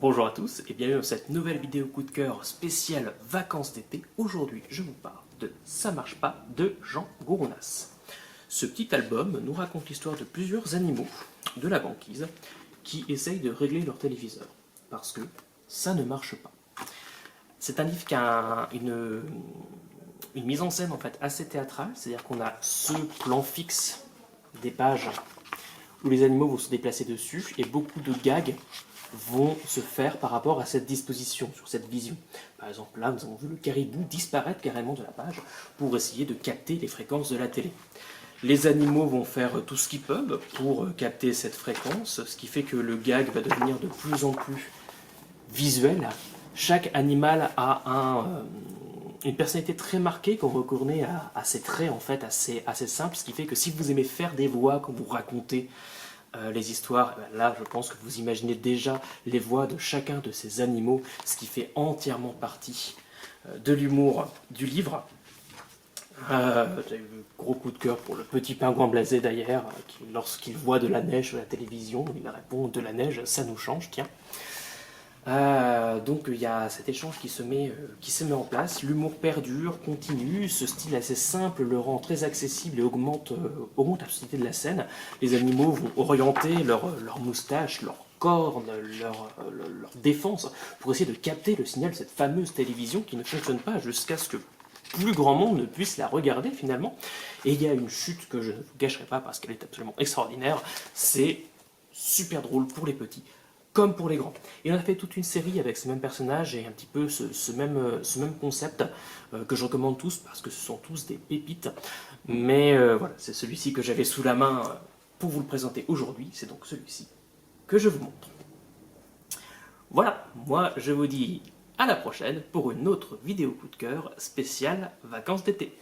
Bonjour à tous et bienvenue dans cette nouvelle vidéo coup de cœur spéciale vacances d'été. Aujourd'hui, je vous parle de Ça marche pas de Jean Gourounas. Ce petit album nous raconte l'histoire de plusieurs animaux de la banquise qui essayent de régler leur téléviseur parce que ça ne marche pas. C'est un livre qui a une mise en scène en fait assez théâtrale, c'est-à-dire qu'on a ce plan fixe des pages où les animaux vont se déplacer dessus et beaucoup de gags vont se faire par rapport à cette disposition, sur cette vision. Par exemple, là, nous avons vu le caribou disparaître carrément de la page pour essayer de capter les fréquences de la télé. Les animaux vont faire tout ce qu'ils peuvent pour capter cette fréquence, ce qui fait que le gag va devenir de plus en plus visuel. Chaque animal a une personnalité très marquée qu'on reconnaît à ses traits en fait assez simples, ce qui fait que si vous aimez faire des voix quand vous racontez les histoires, là je pense que vous imaginez déjà les voix de chacun de ces animaux, ce qui fait entièrement partie de l'humour du livre. J'ai eu gros coup de cœur pour le petit pingouin blasé d'ailleurs, qui lorsqu'il voit de la neige sur la télévision, il répond de la neige, ça nous change, tiens. Donc il y a cet échange qui se met en place, l'humour perdure, continue, ce style assez simple le rend très accessible et augmente la société de la scène. Les animaux vont orienter leur moustache, leur cornes, leur défense pour essayer de capter le signal de cette fameuse télévision qui ne fonctionne pas jusqu'à ce que plus grand monde ne puisse la regarder finalement. Et il y a une chute que je ne vous gâcherai pas parce qu'elle est absolument extraordinaire, c'est super drôle pour les petits comme pour les grands. Et on a fait toute une série avec ces mêmes personnages et un petit peu ce même concept que je recommande tous parce que ce sont tous des pépites. Mais voilà, c'est celui-ci que j'avais sous la main pour vous le présenter aujourd'hui. C'est donc celui-ci que je vous montre. Voilà, moi je vous dis à la prochaine pour une autre vidéo coup de cœur spéciale vacances d'été.